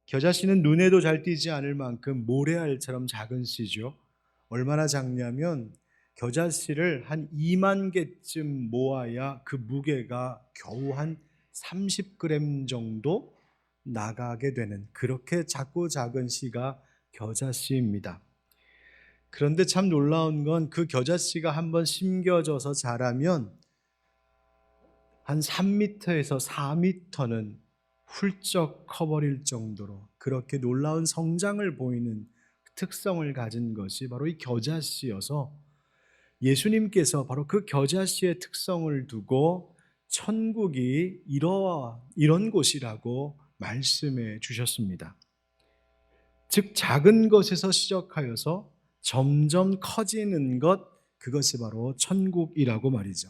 겨자씨는 눈에도 잘 띄지 않을 만큼 모래알처럼 작은 씨죠. 얼마나 작냐면 겨자씨를 한 2만 개쯤 모아야 그 무게가 겨우 한 30g 정도 나가게 되는, 그렇게 작고 작은 씨가 겨자씨입니다. 그런데 참 놀라운 건 그 겨자씨가 한번 심겨져서 자라면 한 3m에서 4m는 훌쩍 커버릴 정도로 그렇게 놀라운 성장을 보이는 특성을 가진 것이 바로 이 겨자씨여서, 예수님께서 바로 그 겨자씨의 특성을 두고 천국이 이런 곳이라고 말씀해 주셨습니다. 즉 작은 것에서 시작하여서 점점 커지는 것, 그것이 바로 천국이라고 말이죠.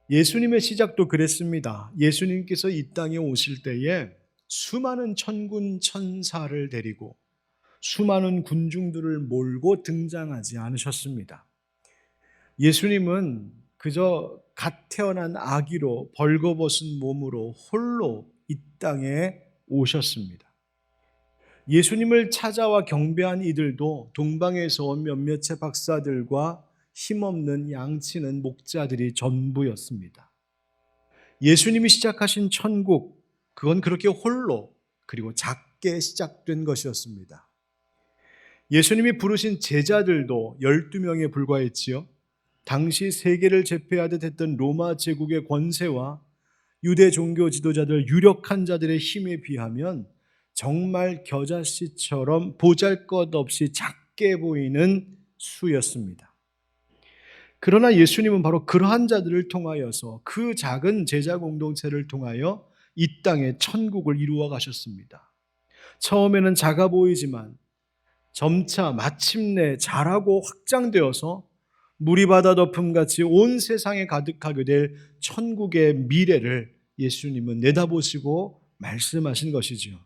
예수님의 시작도 그랬습니다. 예수님께서 이 땅에 오실 때에 수많은 천군 천사를 데리고 수많은 군중들을 몰고 등장하지 않으셨습니다. 예수님은 그저 갓 태어난 아기로 벌거벗은 몸으로 홀로 이 땅에 오셨습니다. 예수님을 찾아와 경배한 이들도 동방에서 온 몇몇의 박사들과 힘없는 양치는 목자들이 전부였습니다. 예수님이 시작하신 천국, 그건 그렇게 홀로 그리고 작게 시작된 것이었습니다. 예수님이 부르신 제자들도 12명에 불과했지요. 당시 세계를 제패하듯 했던 로마 제국의 권세와 유대 종교 지도자들, 유력한 자들의 힘에 비하면 정말 겨자씨처럼 보잘것없이 작게 보이는 수였습니다. 그러나 예수님은 바로 그러한 자들을 통하여서, 그 작은 제자 공동체를 통하여 이 땅에 천국을 이루어 가셨습니다. 처음에는 작아 보이지만 점차 마침내 자라고 확장되어서 물이 바다 덮음같이 온 세상에 가득하게 될 천국의 미래를 예수님은 내다보시고 말씀하신 것이죠.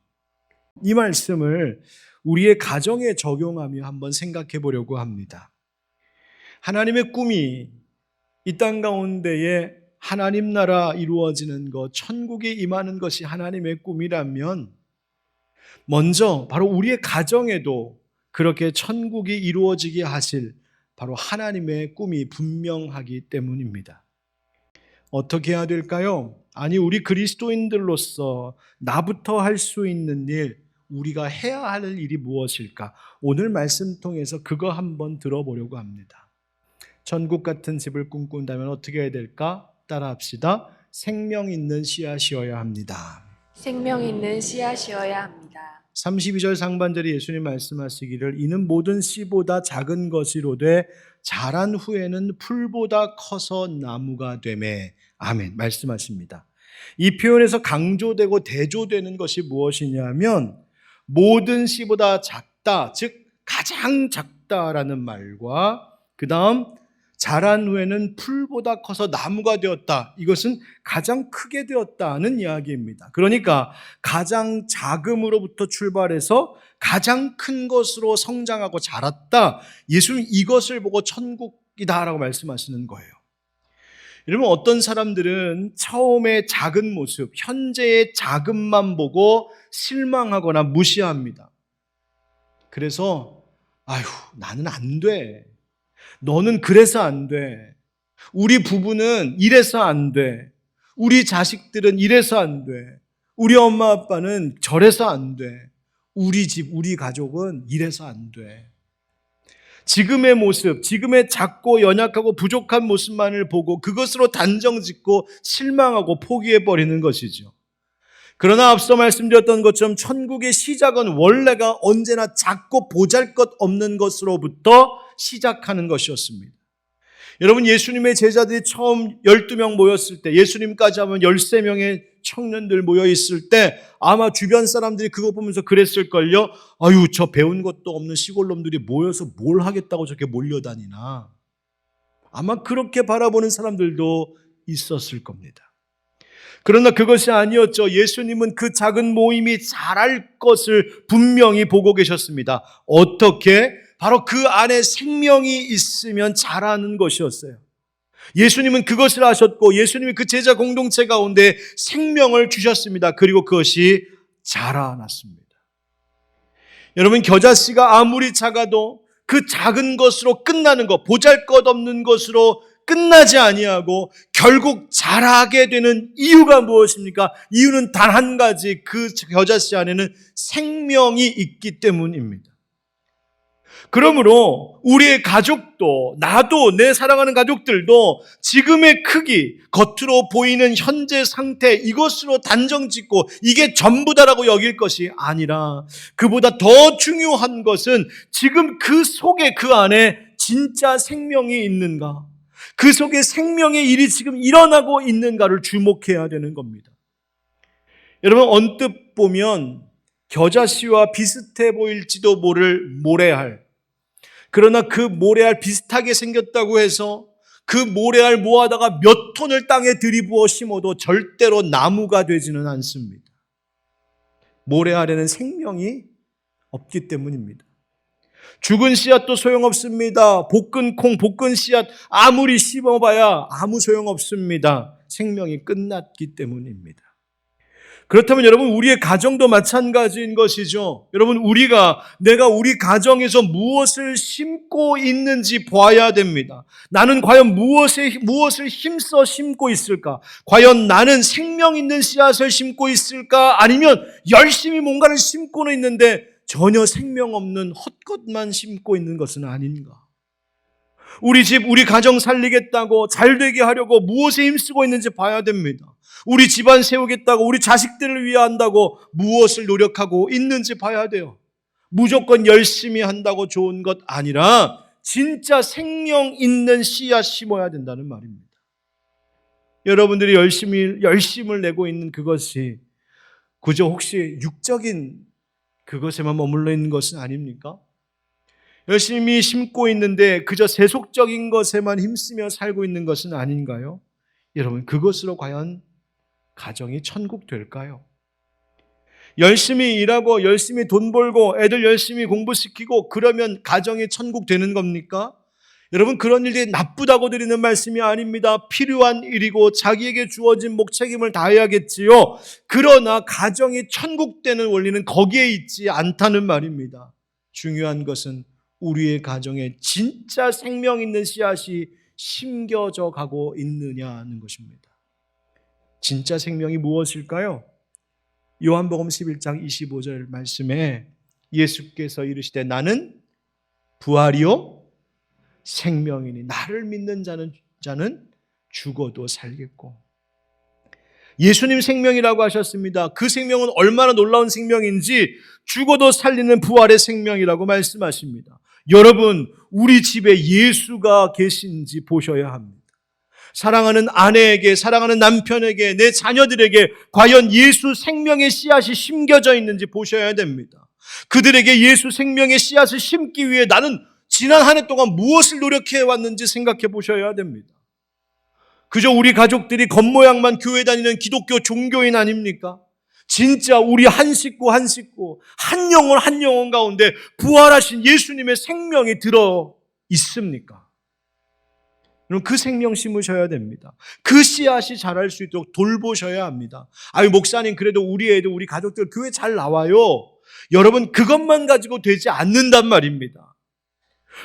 이 말씀을 우리의 가정에 적용하며 한번 생각해 보려고 합니다. 하나님의 꿈이 이 땅 가운데에 하나님 나라 이루어지는 것, 천국이 임하는 것이 하나님의 꿈이라면 먼저 바로 우리의 가정에도 그렇게 천국이 이루어지게 하실 바로 하나님의 꿈이 분명하기 때문입니다. 어떻게 해야 될까요? 아니, 우리 그리스도인들로서 나부터 할 수 있는 일, 우리가 해야 할 일이 무엇일까? 오늘 말씀 통해서 그거 한번 들어보려고 합니다. 천국 같은 집을 꿈꾼다면 어떻게 해야 될까? 따라합시다. 생명 있는 씨앗이어야 합니다. 생명 있는 씨앗이어야 합니다. 32절 상반절에 예수님 말씀하시기를 이는 모든 씨보다 작은 것이로되 자란 후에는 풀보다 커서 나무가 되매. 아멘 말씀하십니다. 이 표현에서 강조되고 대조되는 것이 무엇이냐면 모든 씨보다 작다, 즉 가장 작다라는 말과 그 다음 자란 후에는 풀보다 커서 나무가 되었다, 이것은 가장 크게 되었다는 이야기입니다. 그러니까 가장 작음으로부터 출발해서 가장 큰 것으로 성장하고 자랐다, 예수님 이것을 보고 천국이다라고 말씀하시는 거예요. 여러분, 어떤 사람들은 처음에 작은 모습, 현재의 작음만 보고 실망하거나 무시합니다. 그래서 아휴, 나는 안 돼, 너는 그래서 안 돼, 우리 부부는 이래서 안 돼, 우리 자식들은 이래서 안 돼, 우리 엄마 아빠는 저래서 안 돼, 우리 집, 우리 가족은 이래서 안 돼. 지금의 모습, 지금의 작고 연약하고 부족한 모습만을 보고 그것으로 단정짓고 실망하고 포기해버리는 것이죠. 그러나 앞서 말씀드렸던 것처럼 천국의 시작은 원래가 언제나 작고 보잘것없는 것으로부터 시작하는 것이었습니다. 여러분, 예수님의 제자들이 처음 12명 모였을 때, 예수님까지 하면 13명의 청년들 모여 있을 때 아마 주변 사람들이 그거 보면서 그랬을걸요. 아유, 저 배운 것도 없는 시골놈들이 모여서 뭘 하겠다고 저렇게 몰려다니나. 아마 그렇게 바라보는 사람들도 있었을 겁니다. 그러나 그것이 아니었죠. 예수님은 그 작은 모임이 자랄 것을 분명히 보고 계셨습니다. 어떻게? 바로 그 안에 생명이 있으면 자라는 것이었어요. 예수님은 그것을 아셨고 예수님이 그 제자 공동체 가운데 생명을 주셨습니다. 그리고 그것이 자라났습니다. 여러분, 겨자씨가 아무리 작아도 그 작은 것으로 끝나는 것, 보잘것없는 것으로 끝나지 아니하고 결국 자라게 되는 이유가 무엇입니까? 이유는 단 한 가지, 그 겨자씨 안에는 생명이 있기 때문입니다. 그러므로 우리의 가족도, 나도, 내 사랑하는 가족들도 지금의 크기, 겉으로 보이는 현재 상태, 이것으로 단정 짓고 이게 전부다라고 여길 것이 아니라 그보다 더 중요한 것은 지금 그 속에, 그 안에 진짜 생명이 있는가, 그 속에 생명의 일이 지금 일어나고 있는가를 주목해야 되는 겁니다. 여러분, 언뜻 보면 겨자씨와 비슷해 보일지도 모를 모래알, 그러나 그 모래알 비슷하게 생겼다고 해서 그 모래알 모아다가 몇 톤을 땅에 들이부어 심어도 절대로 나무가 되지는 않습니다. 모래알에는 생명이 없기 때문입니다. 죽은 씨앗도 소용없습니다. 볶은 콩, 볶은 씨앗 아무리 심어봐야 아무 소용없습니다. 생명이 끝났기 때문입니다. 그렇다면 여러분, 우리의 가정도 마찬가지인 것이죠. 여러분, 내가 우리 가정에서 무엇을 심고 있는지 봐야 됩니다. 나는 과연 무엇을 힘써 심고 있을까? 과연 나는 생명 있는 씨앗을 심고 있을까? 아니면 열심히 뭔가를 심고는 있는데 전혀 생명 없는 헛것만 심고 있는 것은 아닌가? 우리 집, 우리 가정 살리겠다고, 잘 되게 하려고 무엇에 힘쓰고 있는지 봐야 됩니다. 우리 집안 세우겠다고, 우리 자식들을 위해 한다고 무엇을 노력하고 있는지 봐야 돼요. 무조건 열심히 한다고 좋은 것 아니라 진짜 생명 있는 씨앗 심어야 된다는 말입니다. 여러분들이 열심을 내고 있는 그것이 그저 혹시 육적인 그것에만 머물러 있는 것은 아닙니까? 열심히 심고 있는데 그저 세속적인 것에만 힘쓰며 살고 있는 것은 아닌가요? 여러분, 그것으로 과연 가정이 천국 될까요? 열심히 일하고 열심히 돈 벌고 애들 열심히 공부시키고 그러면 가정이 천국 되는 겁니까? 여러분, 그런 일들이 나쁘다고 드리는 말씀이 아닙니다. 필요한 일이고 자기에게 주어진 목책임을 다해야겠지요. 그러나 가정이 천국 되는 원리는 거기에 있지 않다는 말입니다. 중요한 것은 우리의 가정에 진짜 생명 있는 씨앗이 심겨져 가고 있느냐는 것입니다. 진짜 생명이 무엇일까요? 요한복음 11장 25절 말씀에 예수께서 이르시되 나는 부활이요 생명이니 나를 믿는 자는 죽어도 살겠고. 예수님 생명이라고 하셨습니다. 그 생명은 얼마나 놀라운 생명인지 죽어도 살리는 부활의 생명이라고 말씀하십니다. 여러분, 우리 집에 예수가 계신지 보셔야 합니다. 사랑하는 아내에게, 사랑하는 남편에게, 내 자녀들에게 과연 예수 생명의 씨앗이 심겨져 있는지 보셔야 됩니다. 그들에게 예수 생명의 씨앗을 심기 위해 나는 지난 한 해 동안 무엇을 노력해 왔는지 생각해 보셔야 됩니다. 그저 우리 가족들이 겉모양만 교회 다니는 기독교 종교인 아닙니까? 진짜 우리 한 식구 한 영혼 가운데 부활하신 예수님의 생명이 들어 있습니까? 여러분, 그 생명 심으셔야 됩니다. 그 씨앗이 자랄 수 있도록 돌보셔야 합니다. 목사님, 그래도 우리 애들, 우리 가족들 교회 잘 나와요. 여러분, 그것만 가지고 되지 않는단 말입니다.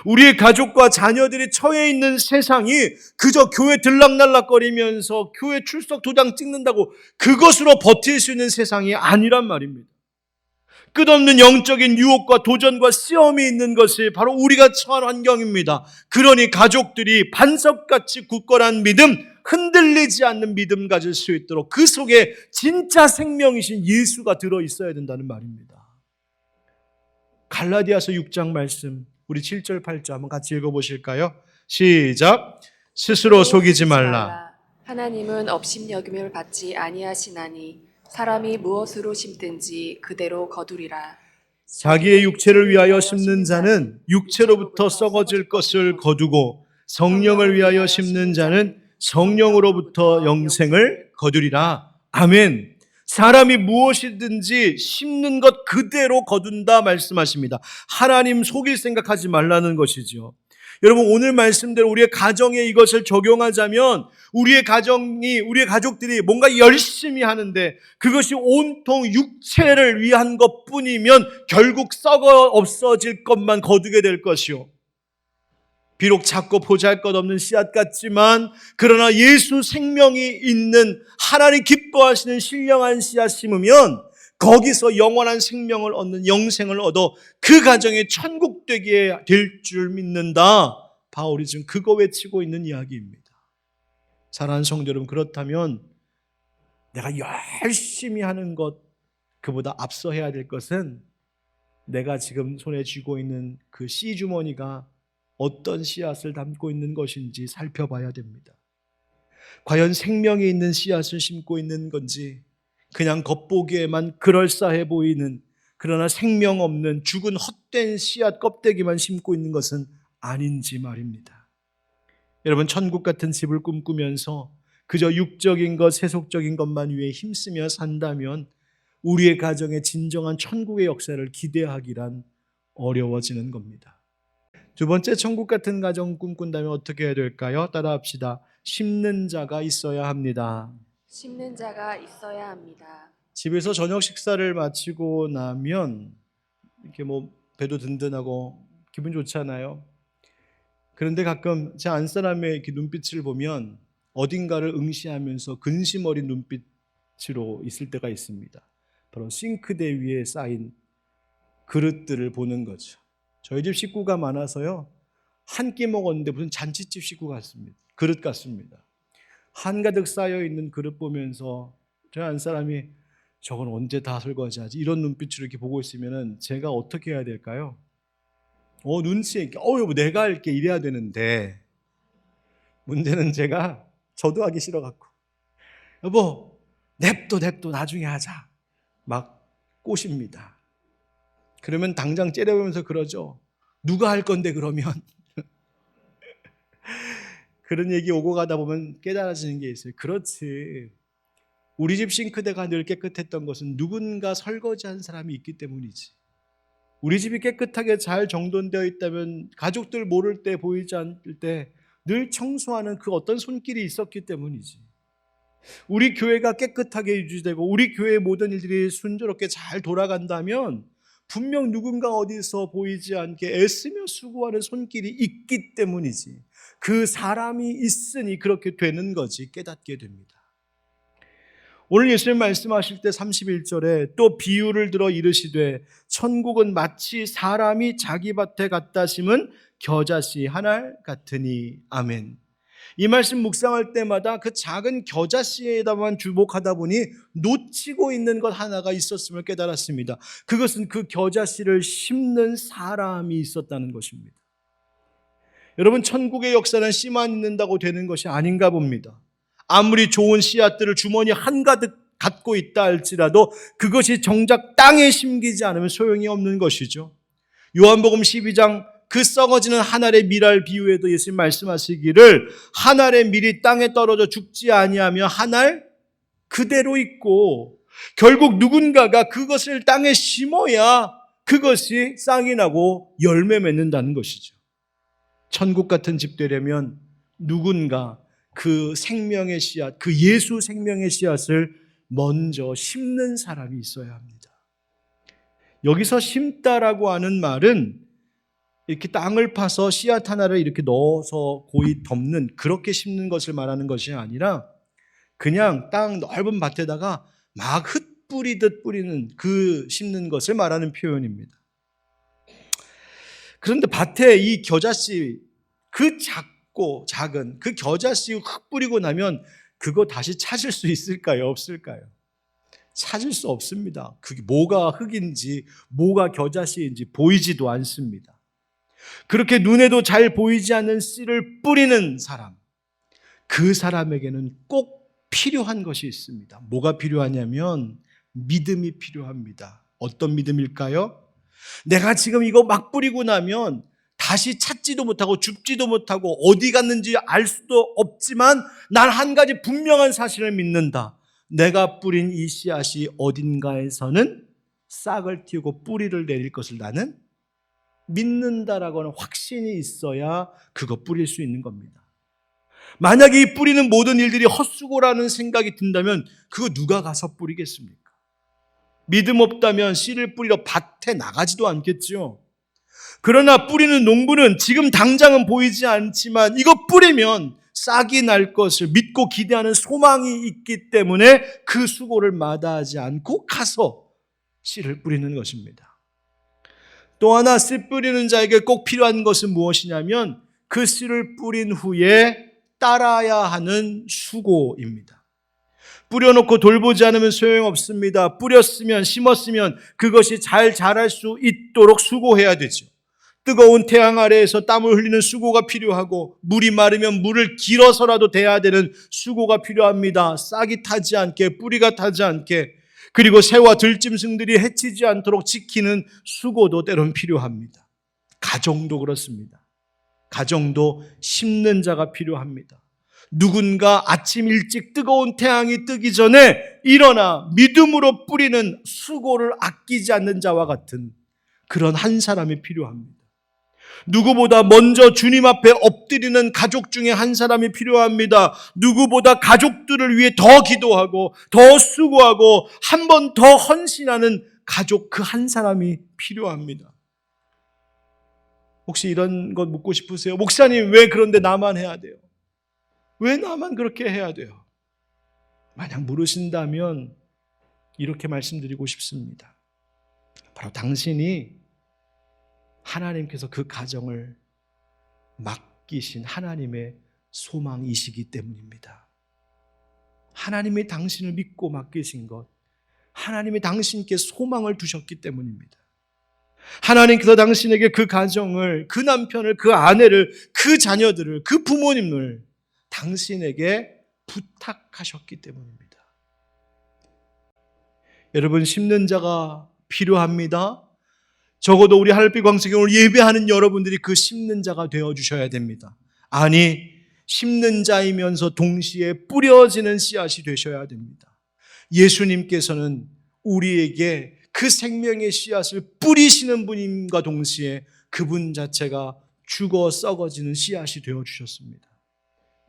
우리의 가족과 자녀들이 처해 있는 세상이 그저 교회 들락날락거리면서 교회 출석 도장 찍는다고 그것으로 버틸 수 있는 세상이 아니란 말입니다. 끝없는 영적인 유혹과 도전과 시험이 있는 것이 바로 우리가 처한 환경입니다. 그러니 가족들이 반석같이 굳건한 믿음, 흔들리지 않는 믿음 가질 수 있도록 그 속에 진짜 생명이신 예수가 들어있어야 된다는 말입니다. 갈라디아서 6장 말씀, 우리 7절 8절 한번 같이 읽어보실까요? 시작. 스스로 속이지 말라. 하나님은 업신여김을 받지 아니하시나니 사람이 무엇으로 심든지 그대로 거두리라. 자기의 육체를 위하여 심는 자는 육체로부터 썩어질 것을 거두고 성령을 위하여 심는 자는 성령으로부터 영생을 거두리라. 아멘. 사람이 무엇이든지 심는 것 그대로 거둔다 말씀하십니다. 하나님 속일 생각하지 말라는 것이죠. 여러분, 오늘 말씀대로 우리의 가정에 이것을 적용하자면 우리의 가족들이 뭔가 열심히 하는데 그것이 온통 육체를 위한 것뿐이면 결국 썩어 없어질 것만 거두게 될 것이요. 비록 작고 보잘것없는 씨앗 같지만 그러나 예수 생명이 있는 하나님 기뻐하시는 신령한 씨앗 심으면 거기서 영원한 생명을 얻는 영생을 얻어 그 가정이 천국 되게 될 줄 믿는다. 바울이 지금 그거 외치고 있는 이야기입니다. 사랑하는 성도 여러분, 그렇다면 내가 열심히 하는 것, 그보다 앞서 해야 될 것은 내가 지금 손에 쥐고 있는 그 씨 주머니가 어떤 씨앗을 담고 있는 것인지 살펴봐야 됩니다. 과연 생명이 있는 씨앗을 심고 있는 건지, 그냥 겉보기에만 그럴싸해 보이는 그러나 생명 없는 죽은 헛된 씨앗 껍데기만 심고 있는 것은 아닌지 말입니다. 여러분, 천국 같은 집을 꿈꾸면서 그저 육적인 것, 세속적인 것만 위해 힘쓰며 산다면 우리의 가정에 진정한 천국의 역사를 기대하기란 어려워지는 겁니다. 두 번째, 천국 같은 가정 꿈꾼다면 어떻게 해야 될까요? 따라합시다. 심는 자가 있어야 합니다. 심는 자가 있어야 합니다. 집에서 저녁 식사를 마치고 나면 이렇게 배도 든든하고 기분 좋잖아요. 그런데 가끔 제 안사람의 이렇게 눈빛을 보면 어딘가를 응시하면서 근심 어린 눈빛으로 있을 때가 있습니다. 바로 싱크대 위에 쌓인 그릇들을 보는 거죠. 저희 집 식구가 많아서요, 한 끼 먹었는데 무슨 잔치집 식구 같습니다. 그릇 같습니다. 한가득 쌓여있는 그릇 보면서 저희 안사람이 저건 언제 다 설거지하지? 이런 눈빛으로 이렇게 보고 있으면 제가 어떻게 해야 될까요? 눈치 있게 여보 내가 할게 이래야 되는데, 문제는 저도 하기 싫어갖고 여보 냅둬 나중에 하자 막 꼬십니다. 그러면 당장 째려보면서 그러죠. 누가 할 건데 그러면. 그런 얘기 오고 가다 보면 깨달아지는 게 있어요. 그렇지, 우리 집 싱크대가 늘 깨끗했던 것은 누군가 설거지한 사람이 있기 때문이지. 우리 집이 깨끗하게 잘 정돈되어 있다면 가족들 모를 때, 보이지 않을 때 늘 청소하는 그 어떤 손길이 있었기 때문이지. 우리 교회가 깨끗하게 유지되고 우리 교회의 모든 일들이 순조롭게 잘 돌아간다면 분명 누군가 어디서 보이지 않게 애쓰며 수고하는 손길이 있기 때문이지. 그 사람이 있으니 그렇게 되는 거지 깨닫게 됩니다. 오늘 예수님 말씀하실 때 31절에 또 비유를 들어 이르시되 천국은 마치 사람이 자기 밭에 갖다 심은 겨자씨 한 알 같으니. 아멘. 이 말씀 묵상할 때마다 그 작은 겨자씨에다만 주목하다 보니 놓치고 있는 것 하나가 있었음을 깨달았습니다. 그것은 그 겨자씨를 심는 사람이 있었다는 것입니다. 여러분, 천국의 역사는 씨만 있는다고 되는 것이 아닌가 봅니다. 아무리 좋은 씨앗들을 주머니 한가득 갖고 있다 할지라도 그것이 정작 땅에 심기지 않으면 소용이 없는 것이죠. 요한복음 12장 그 썩어지는 한 알의 밀알 비유에도 예수님 말씀하시기를 한 알의 밀이 땅에 떨어져 죽지 아니하며 한 알 그대로 있고, 결국 누군가가 그것을 땅에 심어야 그것이 싹이 나고 열매 맺는다는 것이죠. 천국 같은 집 되려면 누군가 그 생명의 씨앗, 그 예수 생명의 씨앗을 먼저 심는 사람이 있어야 합니다. 여기서 심다라고 하는 말은 이렇게 땅을 파서 씨앗 하나를 이렇게 넣어서 고이 덮는, 그렇게 심는 것을 말하는 것이 아니라 그냥 땅 넓은 밭에다가 막 흩뿌리듯 뿌리는 그 심는 것을 말하는 표현입니다. 그런데 밭에 이 겨자씨, 그 작고 작은 그 겨자씨 흙 뿌리고 나면 그거 다시 찾을 수 있을까요? 없을까요? 찾을 수 없습니다. 그게 뭐가 흙인지 뭐가 겨자씨인지 보이지도 않습니다. 그렇게 눈에도 잘 보이지 않는 씨를 뿌리는 사람, 그 사람에게는 꼭 필요한 것이 있습니다. 뭐가 필요하냐면 믿음이 필요합니다. 어떤 믿음일까요? 내가 지금 이거 막 뿌리고 나면 다시 찾지도 못하고 줍지도 못하고 어디 갔는지 알 수도 없지만 난 한 가지 분명한 사실을 믿는다. 내가 뿌린 이 씨앗이 어딘가에서는 싹을 틔우고 뿌리를 내릴 것을 나는 믿는다라고 하는 확신이 있어야 그거 뿌릴 수 있는 겁니다. 만약에 이 뿌리는 모든 일들이 헛수고라는 생각이 든다면 그거 누가 가서 뿌리겠습니까? 믿음 없다면 씨를 뿌리러 밭에 나가지도 않겠죠. 그러나 뿌리는 농부는 지금 당장은 보이지 않지만 이거 뿌리면 싹이 날 것을 믿고 기대하는 소망이 있기 때문에 그 수고를 마다하지 않고 가서 씨를 뿌리는 것입니다. 또 하나 씨 뿌리는 자에게 꼭 필요한 것은 무엇이냐면 그 씨를 뿌린 후에 따라야 하는 수고입니다. 뿌려놓고 돌보지 않으면 소용없습니다. 뿌렸으면 심었으면 그것이 잘 자랄 수 있도록 수고해야 되죠. 뜨거운 태양 아래에서 땀을 흘리는 수고가 필요하고 물이 마르면 물을 길어서라도 대야 되는 수고가 필요합니다. 싹이 타지 않게 뿌리가 타지 않게 그리고 새와 들짐승들이 해치지 않도록 지키는 수고도 때론 필요합니다. 가정도 그렇습니다. 가정도 심는 자가 필요합니다. 누군가 아침 일찍 뜨거운 태양이 뜨기 전에 일어나 믿음으로 뿌리는 수고를 아끼지 않는 자와 같은 그런 한 사람이 필요합니다. 누구보다 먼저 주님 앞에 엎드리는 가족 중에 한 사람이 필요합니다. 누구보다 가족들을 위해 더 기도하고 더 수고하고 한 번 더 헌신하는 가족 그 한 사람이 필요합니다. 혹시 이런 것 묻고 싶으세요? 목사님 왜 그런데 나만 해야 돼요? 왜 나만 그렇게 해야 돼요? 만약 물으신다면 이렇게 말씀드리고 싶습니다. 바로 당신이 하나님께서 그 가정을 맡기신 하나님의 소망이시기 때문입니다. 하나님이 당신을 믿고 맡기신 것, 하나님이 당신께 소망을 두셨기 때문입니다. 하나님께서 당신에게 그 가정을, 그 남편을, 그 아내를, 그 자녀들을, 그 부모님을 당신에게 부탁하셨기 때문입니다. 여러분, 심는 자가 필요합니다. 적어도 우리 하늘빛 광석에 오늘 예배하는 여러분들이 그 심는 자가 되어주셔야 됩니다. 아니, 심는 자이면서 동시에 뿌려지는 씨앗이 되셔야 됩니다. 예수님께서는 우리에게 그 생명의 씨앗을 뿌리시는 분임과 동시에 그분 자체가 죽어 썩어지는 씨앗이 되어주셨습니다.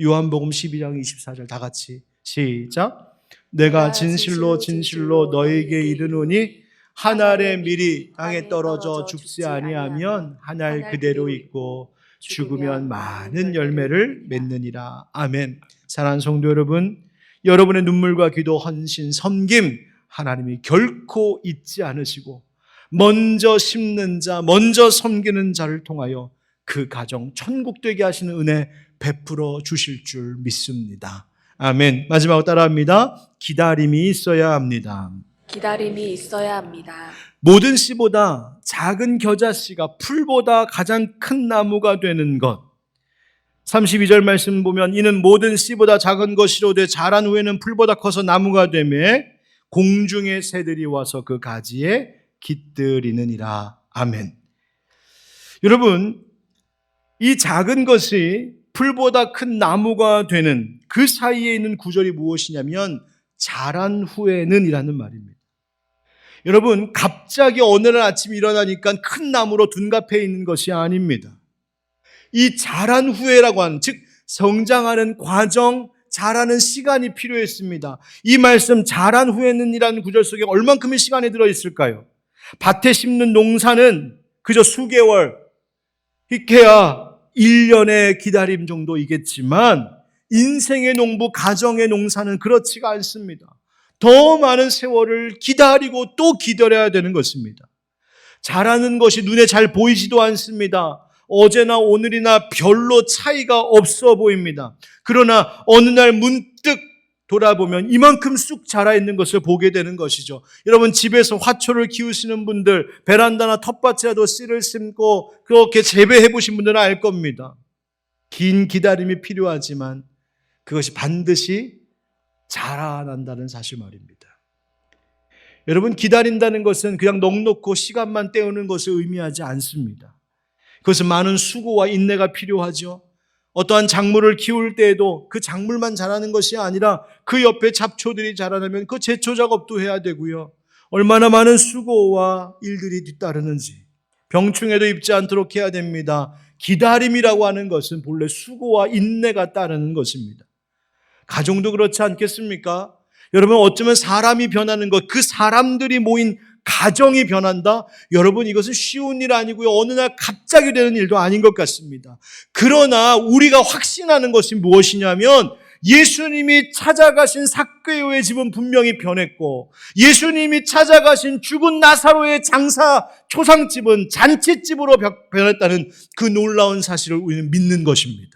요한복음 12장 24절 다 같이 시작. 내가 진실로 진실로 너에게 이르노니 한 알의 밀이 땅에 떨어져 죽지 아니하면 한 알 그대로 있고 죽으면 많은 열매를 맺느니라. 아멘. 사랑하는 성도 여러분, 여러분의 눈물과 기도, 헌신, 섬김 하나님이 결코 잊지 않으시고 먼저 심는 자, 먼저 섬기는 자를 통하여 그 가정 천국 되게 하시는 은혜 베풀어 주실 줄 믿습니다. 아멘. 마지막으로 따라합니다. 기다림이 있어야 합니다. 기다림이 있어야 합니다. 모든 씨보다 작은 겨자씨가 풀보다 가장 큰 나무가 되는 것. 32절 말씀 보면 이는 모든 씨보다 작은 것이로되 자란 후에는 풀보다 커서 나무가 되매 공중의 새들이 와서 그 가지에 깃들이느니라. 아멘. 여러분, 이 작은 것이 풀보다 큰 나무가 되는 그 사이에 있는 구절이 무엇이냐면 자란 후에는 이라는 말입니다. 여러분, 갑자기 어느 날 아침 일어나니까 큰 나무로 둔갑해 있는 것이 아닙니다. 이 자란 후에라고 하는, 즉 성장하는 과정, 자라는 시간이 필요했습니다. 이 말씀 자란 후에는 이라는 구절 속에 얼만큼의 시간이 들어있을까요? 밭에 심는 농사는 그저 수개월, 이케야 1년의 기다림 정도이겠지만 인생의 농부, 가정의 농사는 그렇지가 않습니다. 더 많은 세월을 기다리고 또 기다려야 되는 것입니다. 자라는 것이 눈에 잘 보이지도 않습니다. 어제나 오늘이나 별로 차이가 없어 보입니다. 그러나 어느 날 문득 돌아보면 이만큼 쑥 자라 있는 것을 보게 되는 것이죠. 여러분, 집에서 화초를 키우시는 분들, 베란다나 텃밭이라도 씨를 심고 그렇게 재배해 보신 분들은 알 겁니다. 긴 기다림이 필요하지만 그것이 반드시 자라난다는 사실 말입니다. 여러분, 기다린다는 것은 그냥 넋놓고 시간만 때우는 것을 의미하지 않습니다. 그것은 많은 수고와 인내가 필요하죠. 어떠한 작물을 키울 때에도 그 작물만 자라는 것이 아니라 그 옆에 잡초들이 자라나면 그 제초 작업도 해야 되고요. 얼마나 많은 수고와 일들이 뒤따르는지. 병충해도 입지 않도록 해야 됩니다. 기다림이라고 하는 것은 본래 수고와 인내가 따르는 것입니다. 가정도 그렇지 않겠습니까? 여러분, 어쩌면 사람이 변하는 것, 그 사람들이 모인 가정이 변한다? 여러분, 이것은 쉬운 일 아니고요. 어느 날 갑자기 되는 일도 아닌 것 같습니다. 그러나 우리가 확신하는 것이 무엇이냐면 예수님이 찾아가신 삭개오의 집은 분명히 변했고, 예수님이 찾아가신 죽은 나사로의 장사 초상집은 잔치집으로 변했다는 그 놀라운 사실을 우리는 믿는 것입니다.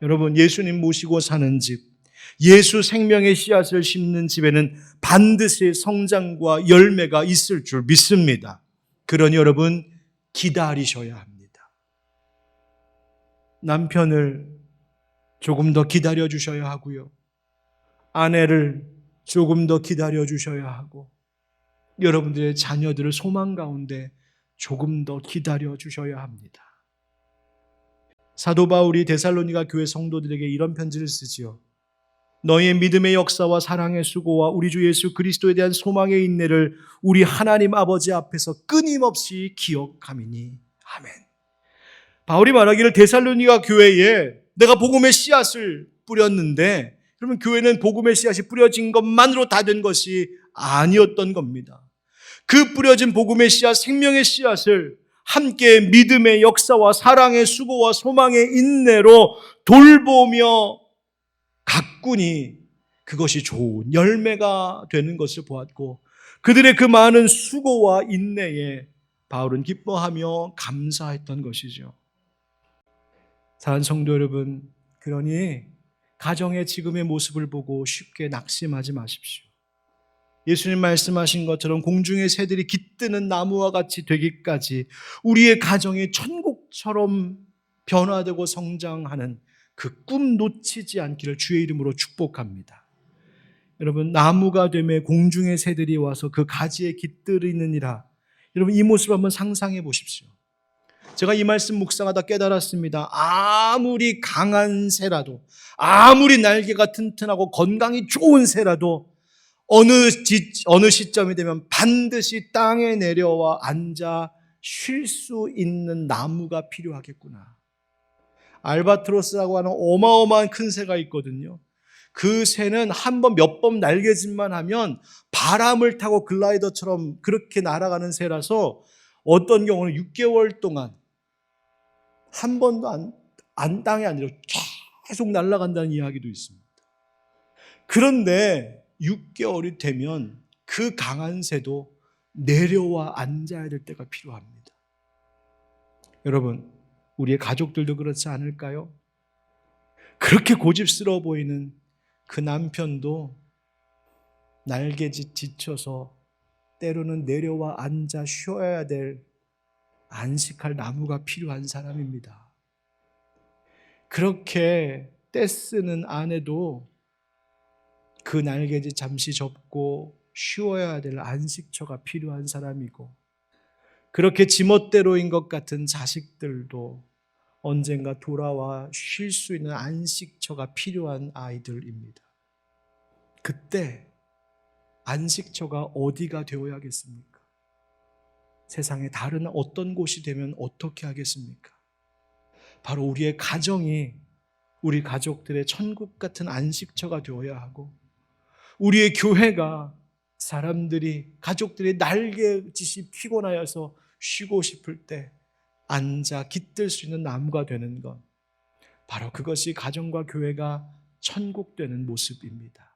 여러분, 예수님 모시고 사는 집, 예수 생명의 씨앗을 심는 집에는 반드시 성장과 열매가 있을 줄 믿습니다. 그러니 여러분, 기다리셔야 합니다. 남편을 조금 더 기다려 주셔야 하고요. 아내를 조금 더 기다려 주셔야 하고, 여러분들의 자녀들을 소망 가운데 조금 더 기다려 주셔야 합니다. 사도 바울이 데살로니가 교회 성도들에게 이런 편지를 쓰지요. 너희의 믿음의 역사와 사랑의 수고와 우리 주 예수 그리스도에 대한 소망의 인내를 우리 하나님 아버지 앞에서 끊임없이 기억함이니. 아멘. 바울이 말하기를 데살로니가 교회에 내가 복음의 씨앗을 뿌렸는데, 그러면 교회는 복음의 씨앗이 뿌려진 것만으로 다 된 것이 아니었던 겁니다. 그 뿌려진 복음의 씨앗, 생명의 씨앗을 함께 믿음의 역사와 사랑의 수고와 소망의 인내로 돌보며 가꾸니 그것이 좋은 열매가 되는 것을 보았고, 그들의 그 많은 수고와 인내에 바울은 기뻐하며 감사했던 것이죠. 사랑하는 성도 여러분, 그러니 가정의 지금의 모습을 보고 쉽게 낙심하지 마십시오. 예수님 말씀하신 것처럼 공중의 새들이 깃드는 나무와 같이 되기까지 우리의 가정이 천국처럼 변화되고 성장하는 그 꿈 놓치지 않기를 주의 이름으로 축복합니다. 여러분, 나무가 되매 공중의 새들이 와서 그 가지에 깃들이느니라. 여러분, 이 모습을 한번 상상해 보십시오. 제가 이 말씀 묵상하다 깨달았습니다. 아무리 강한 새라도, 아무리 날개가 튼튼하고 건강이 좋은 새라도 어느 시점이 되면 반드시 땅에 내려와 앉아 쉴 수 있는 나무가 필요하겠구나. 알바트로스라고 하는 어마어마한 큰 새가 있거든요. 그 새는 몇 번 날개짓만 하면 바람을 타고 글라이더처럼 그렇게 날아가는 새라서 어떤 경우는 6개월 동안 한 번도 땅에 안 내려 계속 날아간다는 이야기도 있습니다. 그런데 6개월이 되면 그 강한 새도 내려와 앉아야 될 때가 필요합니다. 여러분, 우리의 가족들도 그렇지 않을까요? 그렇게 고집스러워 보이는 그 남편도 날개짓 지쳐서 때로는 내려와 앉아 쉬어야 될 안식할 나무가 필요한 사람입니다. 그렇게 떼쓰는 아내도 그 날개짓 잠시 접고 쉬어야 될 안식처가 필요한 사람이고, 그렇게 지멋대로인 것 같은 자식들도 언젠가 돌아와 쉴 수 있는 안식처가 필요한 아이들입니다. 그때 안식처가 어디가 되어야겠습니까? 세상의 다른 어떤 곳이 되면 어떻게 하겠습니까? 바로 우리의 가정이 우리 가족들의 천국 같은 안식처가 되어야 하고, 우리의 교회가 사람들이, 가족들이 날개짓이 피곤하여서 쉬고 싶을 때 앉아 깃들 수 있는 나무가 되는 것, 바로 그것이 가정과 교회가 천국 되는 모습입니다.